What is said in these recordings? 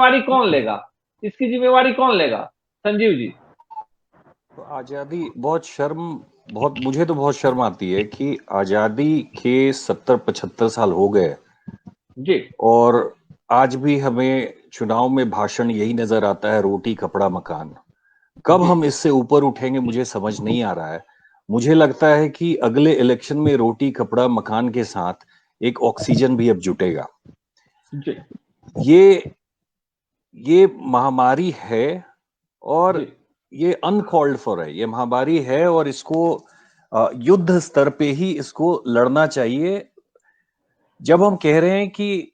जिम्मेवारी कौन लेगा? इसकी जिम्मेवारी कौन लेगा? संजीव जी। तो आजादी बहुत मुझे तो बहुत शर्म आती है कि आजादी के 70-75 साल हो गए जी। और आज भी हमें चुनाव में भाषण यही नजर आता है, रोटी कपड़ा मकान। कब जी। हम इससे ऊपर उठेंगे मुझे समझ नहीं आ रहा है। मुझे लगता है कि अगले इलेक्शन में रोटी कपड़ा मकान के साथ एक ऑक्सीजन भी अब जुटेगा। जी। ये ये महामारी है और जी। ये अनकॉल्ड फॉर है, ये महामारी है और इसको युद्ध स्तर पे ही इसको लड़ना चाहिए। जब हम कह रहे हैं कि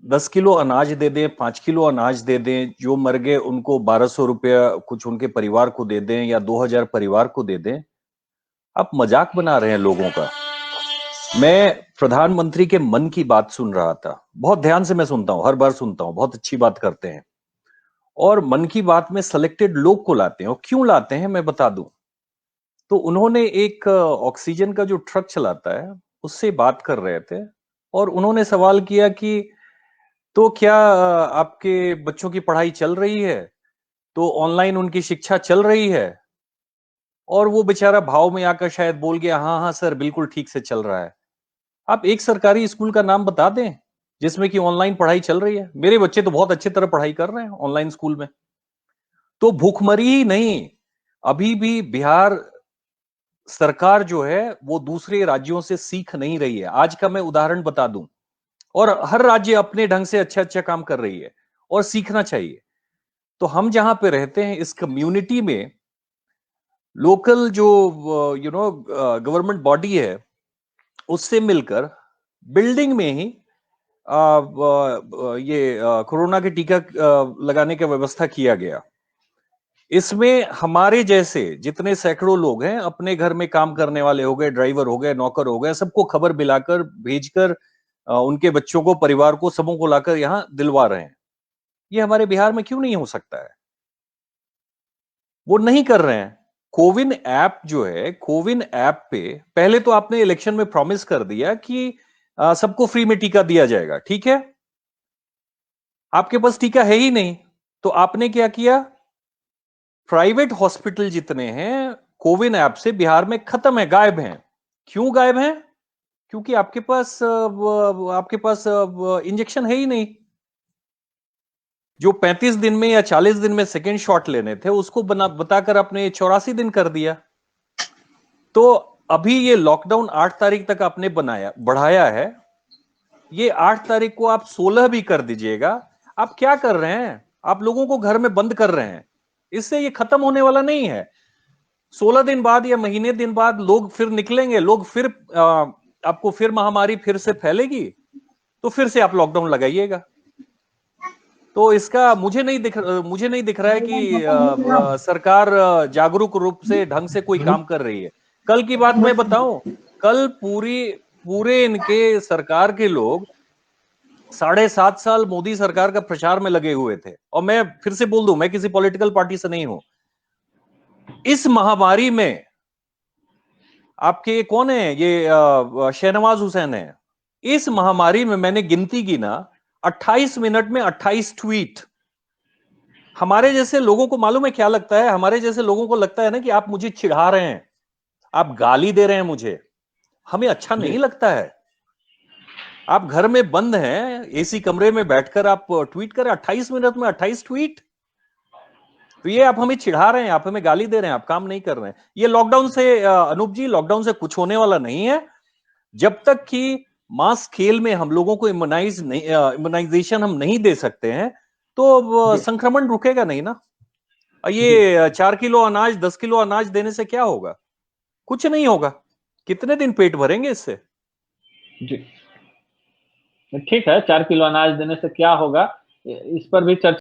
10 किलो अनाज दे दें, 5 किलो अनाज दे दें, जो मर गए उनको 1200 रुपया कुछ उनके परिवार को दे दें या 2000 परिवार को दे दें, आप मजाक बना रहे हैं लोगों का। मैं प्रधानमंत्री के मन की बात सुन रहा था, बहुत ध्यान से मैं सुनता हूं, हर बार सुनता हूं, बहुत अच्छी बात करते हैं। और मन की बात में सेलेक्टेड लोग को लाते हैं, और क्यों लाते हैं मैं बता दूं। तो उन्होंने एक ऑक्सीजन का जो ट्रक चलाता है उससे बात कर रहे थे, और उन्होंने सवाल किया कि तो क्या आपके बच्चों की पढ़ाई चल रही है, तो ऑनलाइन उनकी शिक्षा चल रही है। और वो बेचारा भाव में आकर शायद बोल गया, हाँ हाँ सर बिल्कुल ठीक से चल रहा है। आप एक सरकारी स्कूल का नाम बता दें जिसमें कि ऑनलाइन पढ़ाई चल रही है। मेरे बच्चे तो बहुत अच्छी तरह पढ़ाई कर रहे हैं ऑनलाइन स्कूल में। तो भूखमरी ही नहीं, अभी भी बिहार सरकार जो है वो दूसरे राज्यों से सीख नहीं रही है। आज का मैं उदाहरण बता दूं, और हर राज्य अपने ढंग से अच्छा अच्छा काम कर रही है और सीखना चाहिए। तो हम जहां पे रहते हैं इस कम्युनिटी में लोकल जो गवर्नमेंट बॉडी है उससे मिलकर बिल्डिंग में ही ये कोरोना के टीका लगाने का व्यवस्था किया गया। इसमें हमारे जैसे जितने सैकड़ों लोग हैं, अपने घर में काम करने वाले हो गए, ड्राइवर हो गए, नौकर हो गए, सबको खबर मिलाकर भेजकर उनके बच्चों को, परिवार को, सबों को लाकर यहां दिलवा रहे हैं। ये हमारे बिहार में क्यों नहीं हो सकता है? वो नहीं कर रहे हैं। कोविन ऐप जो है, कोविन ऐप पे पहले तो आपने इलेक्शन में प्रॉमिस कर दिया कि सबको फ्री में टीका दिया जाएगा, ठीक है। आपके पास टीका है ही नहीं, तो आपने क्या किया? प्राइवेट हॉस्पिटल जितने हैं कोविन ऐप से बिहार में खत्म है, गायब हैं। क्यों गायब हैं? क्योंकि आपके पास इंजेक्शन है ही नहीं। जो 35 दिन में या 40 दिन में सेकेंड शॉट लेने थे उसको बताकर आपने 84 दिन कर दिया। तो अभी ये लॉकडाउन 8 तारीख तक आपने बढ़ाया है। ये 8 तारीख को आप 16 भी कर दीजिएगा। आप क्या कर रहे हैं? आप लोगों को घर में बंद कर रहे हैं। इससे ये खत्म होने वाला नहीं है। 16 दिन बाद या महीने दिन बाद लोग फिर निकलेंगे, लोग फिर आपको फिर महामारी फिर से फैलेगी, तो फिर से आप लॉकडाउन लगाइएगा। तो इसका मुझे नहीं दिख रहा है कि सरकार जागरूक रूप से ढंग से कोई काम कर रही है। कल की बात मैं बताऊं, कल पूरे इनके सरकार के लोग 7.5 साल मोदी सरकार का प्रचार में लगे हुए थे। और मैं फिर से बोल दूं, मैं किसी पॉलिटिकल पार्टी से नहीं हूं। इस महामारी में आपके कौन है, ये शहनवाज हुसैन है। इस महामारी में मैंने गिनती की ना, 28 मिनट में 28 ट्वीट। हमारे जैसे लोगों को मालूम है क्या लगता है? हमारे जैसे लोगों को लगता है ना कि आप मुझे चिढ़ा रहे हैं, आप गाली दे रहे हैं मुझे। हमें अच्छा जी। नहीं लगता है। आप घर में बंद हैं, एसी कमरे में बैठकर आप ट्वीट करें, 28 मिनट में 28 ट्वीट। तो ये आप हमें चिढ़ा रहे हैं, आप हमें गाली दे रहे हैं, आप काम नहीं कर रहे हैं। ये लॉकडाउन से अनूप जी, लॉकडाउन से कुछ होने वाला नहीं है। जब तक कि मास स्केल में हम लोगों को इम्यूनाइजेशन हम नहीं दे सकते हैं, तो जी। संक्रमण रुकेगा नहीं ना। जी। ये 4 किलो अनाज, 10 किलो अनाज देने से क्या होगा? कुछ नहीं होगा। कितने दिन पेट भरेंगे इससे? जी। ठीक है, 4 किलो अनाज देने से क्या होगा, इस पर भी चर्चा